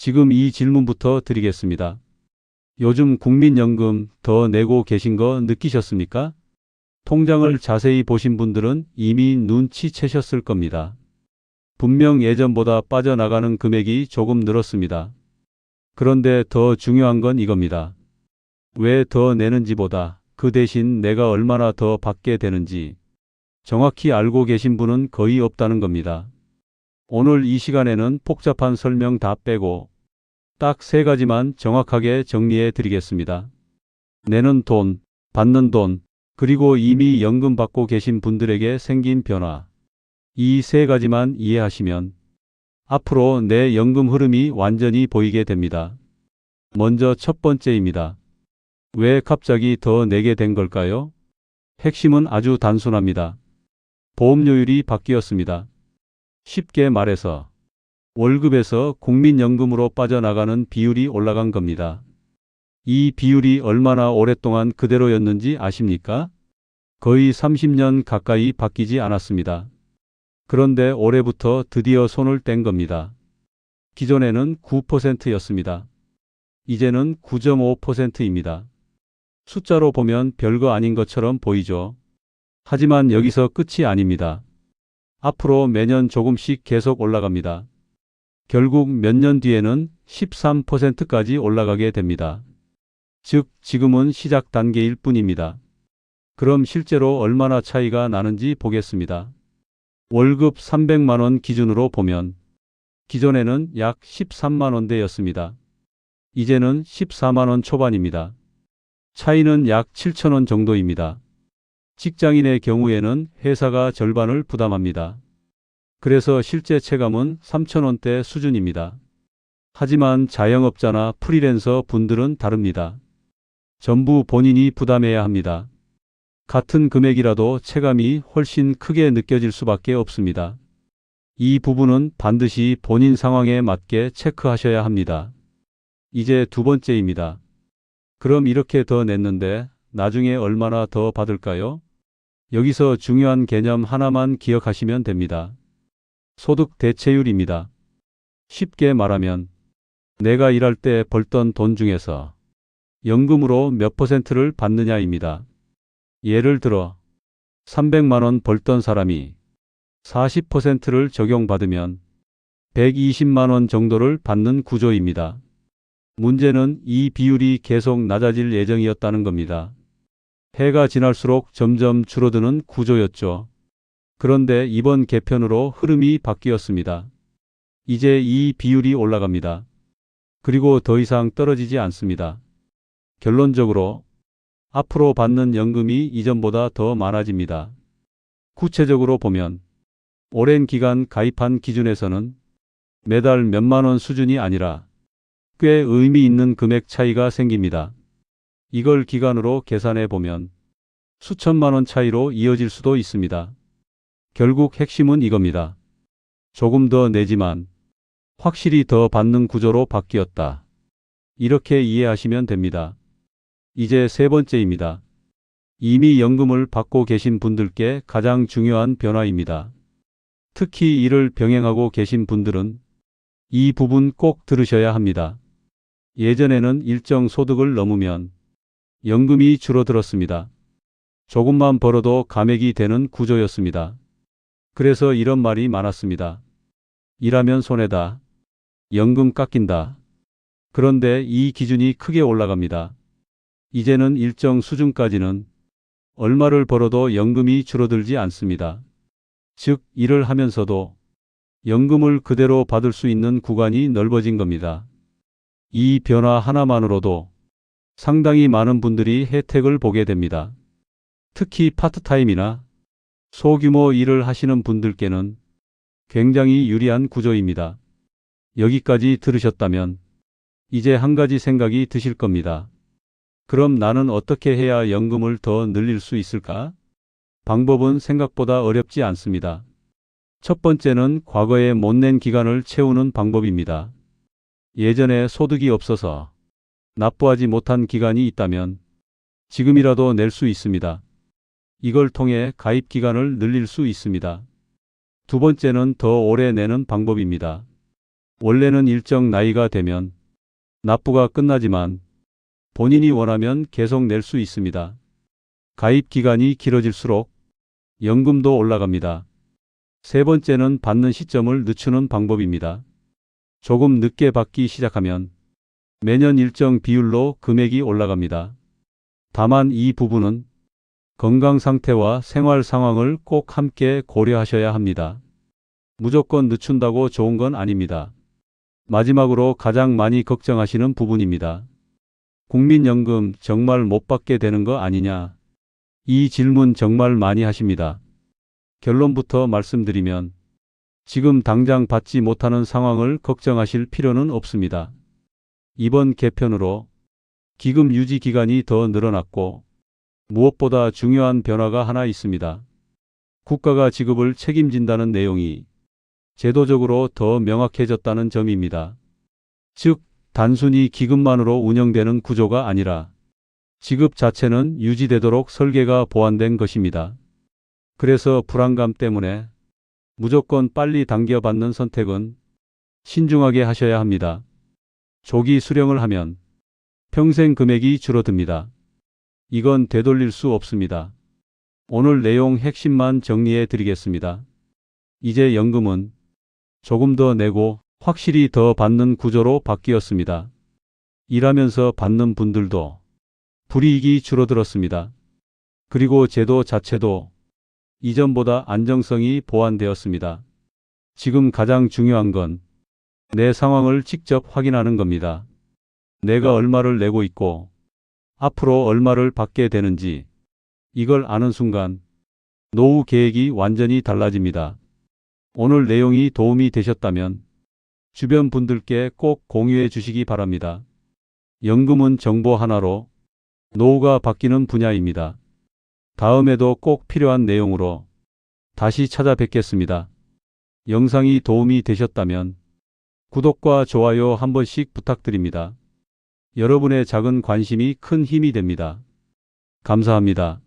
지금 이 질문부터 드리겠습니다. 요즘 국민연금 더 내고 계신 거 느끼셨습니까? 통장을 자세히 보신 분들은 이미 눈치채셨을 겁니다. 분명 예전보다 빠져나가는 금액이 조금 늘었습니다. 그런데 더 중요한 건 이겁니다. 왜 더 내는지보다 그 대신 내가 얼마나 더 받게 되는지 정확히 알고 계신 분은 거의 없다는 겁니다. 오늘 이 시간에는 복잡한 설명 다 빼고 딱 세 가지만 정확하게 정리해 드리겠습니다. 내는 돈, 받는 돈, 그리고 이미 연금 받고 계신 분들에게 생긴 변화. 이 세 가지만 이해하시면 앞으로 내 연금 흐름이 완전히 보이게 됩니다. 먼저 첫 번째입니다. 왜 갑자기 더 내게 된 걸까요? 핵심은 아주 단순합니다. 보험료율이 바뀌었습니다. 쉽게 말해서 월급에서 국민연금으로 빠져나가는 비율이 올라간 겁니다. 이 비율이 얼마나 오랫동안 그대로였는지 아십니까? 거의 30년 가까이 바뀌지 않았습니다. 그런데 올해부터 드디어 손을 뗀 겁니다. 기존에는 9%였습니다. 이제는 9.5%입니다. 숫자로 보면 별거 아닌 것처럼 보이죠. 하지만 여기서 끝이 아닙니다. 앞으로 매년 조금씩 계속 올라갑니다. 결국 몇 년 뒤에는 13%까지 올라가게 됩니다. 즉, 지금은 시작 단계일 뿐입니다. 그럼 실제로 얼마나 차이가 나는지 보겠습니다. 월급 300만 원 기준으로 보면 기존에는 약 13만 원대였습니다. 이제는 14만 원 초반입니다. 차이는 약 7천 원 정도입니다. 직장인의 경우에는 회사가 절반을 부담합니다. 그래서 실제 체감은 3천 원대 수준입니다. 하지만 자영업자나 프리랜서 분들은 다릅니다. 전부 본인이 부담해야 합니다. 같은 금액이라도 체감이 훨씬 크게 느껴질 수밖에 없습니다. 이 부분은 반드시 본인 상황에 맞게 체크하셔야 합니다. 이제 두 번째입니다. 그럼 이렇게 더 냈는데 나중에 얼마나 더 받을까요? 여기서 중요한 개념 하나만 기억하시면 됩니다. 소득 대체율입니다. 쉽게 말하면 내가 일할 때 벌던 돈 중에서 연금으로 몇 퍼센트를 받느냐입니다. 예를 들어 300만 원 벌던 사람이 40%를 적용받으면 120만 원 정도를 받는 구조입니다. 문제는 이 비율이 계속 낮아질 예정이었다는 겁니다. 해가 지날수록 점점 줄어드는 구조였죠. 그런데 이번 개편으로 흐름이 바뀌었습니다. 이제 이 비율이 올라갑니다. 그리고 더 이상 떨어지지 않습니다. 결론적으로 앞으로 받는 연금이 이전보다 더 많아집니다. 구체적으로 보면 오랜 기간 가입한 기준에서는 매달 몇만 원 수준이 아니라 꽤 의미 있는 금액 차이가 생깁니다. 이걸 기간으로 계산해 보면 수천만 원 차이로 이어질 수도 있습니다. 결국 핵심은 이겁니다. 조금 더 내지만 확실히 더 받는 구조로 바뀌었다. 이렇게 이해하시면 됩니다. 이제 세 번째입니다. 이미 연금을 받고 계신 분들께 가장 중요한 변화입니다. 특히 이를 병행하고 계신 분들은 이 부분 꼭 들으셔야 합니다. 예전에는 일정 소득을 넘으면 연금이 줄어들었습니다. 조금만 벌어도 감액이 되는 구조였습니다. 그래서 이런 말이 많았습니다. 일하면 손해다. 연금 깎인다. 그런데 이 기준이 크게 올라갑니다. 이제는 일정 수준까지는 얼마를 벌어도 연금이 줄어들지 않습니다. 즉, 일을 하면서도 연금을 그대로 받을 수 있는 구간이 넓어진 겁니다. 이 변화 하나만으로도 상당히 많은 분들이 혜택을 보게 됩니다. 특히 파트타임이나 소규모 일을 하시는 분들께는 굉장히 유리한 구조입니다. 여기까지 들으셨다면 이제 한 가지 생각이 드실 겁니다. 그럼 나는 어떻게 해야 연금을 더 늘릴 수 있을까? 방법은 생각보다 어렵지 않습니다. 첫 번째는 과거에 못 낸 기간을 채우는 방법입니다. 예전에 소득이 없어서 납부하지 못한 기간이 있다면 지금이라도 낼 수 있습니다. 이걸 통해 가입 기간을 늘릴 수 있습니다. 두 번째는 더 오래 내는 방법입니다. 원래는 일정 나이가 되면 납부가 끝나지만 본인이 원하면 계속 낼 수 있습니다. 가입 기간이 길어질수록 연금도 올라갑니다. 세 번째는 받는 시점을 늦추는 방법입니다. 조금 늦게 받기 시작하면 매년 일정 비율로 금액이 올라갑니다. 다만 이 부분은 건강 상태와 생활 상황을 꼭 함께 고려하셔야 합니다. 무조건 늦춘다고 좋은 건 아닙니다. 마지막으로 가장 많이 걱정하시는 부분입니다. 국민연금 정말 못 받게 되는 거 아니냐? 이 질문 정말 많이 하십니다. 결론부터 말씀드리면 지금 당장 받지 못하는 상황을 걱정하실 필요는 없습니다. 이번 개편으로 기금 유지 기간이 더 늘어났고 무엇보다 중요한 변화가 하나 있습니다. 국가가 지급을 책임진다는 내용이 제도적으로 더 명확해졌다는 점입니다. 즉, 단순히 기금만으로 운영되는 구조가 아니라 지급 자체는 유지되도록 설계가 보완된 것입니다. 그래서 불안감 때문에 무조건 빨리 당겨받는 선택은 신중하게 하셔야 합니다. 조기 수령을 하면 평생 금액이 줄어듭니다. 이건 되돌릴 수 없습니다. 오늘 내용 핵심만 정리해 드리겠습니다. 이제 연금은 조금 더 내고 확실히 더 받는 구조로 바뀌었습니다. 일하면서 받는 분들도 불이익이 줄어들었습니다. 그리고 제도 자체도 이전보다 안정성이 보완되었습니다. 지금 가장 중요한 건 내 상황을 직접 확인하는 겁니다. 내가 얼마를 내고 있고 앞으로 얼마를 받게 되는지 이걸 아는 순간 노후 계획이 완전히 달라집니다. 오늘 내용이 도움이 되셨다면 주변 분들께 꼭 공유해 주시기 바랍니다. 연금은 정보 하나로 노후가 바뀌는 분야입니다. 다음에도 꼭 필요한 내용으로 다시 찾아뵙겠습니다. 영상이 도움이 되셨다면 구독과 좋아요 한 번씩 부탁드립니다. 여러분의 작은 관심이 큰 힘이 됩니다. 감사합니다.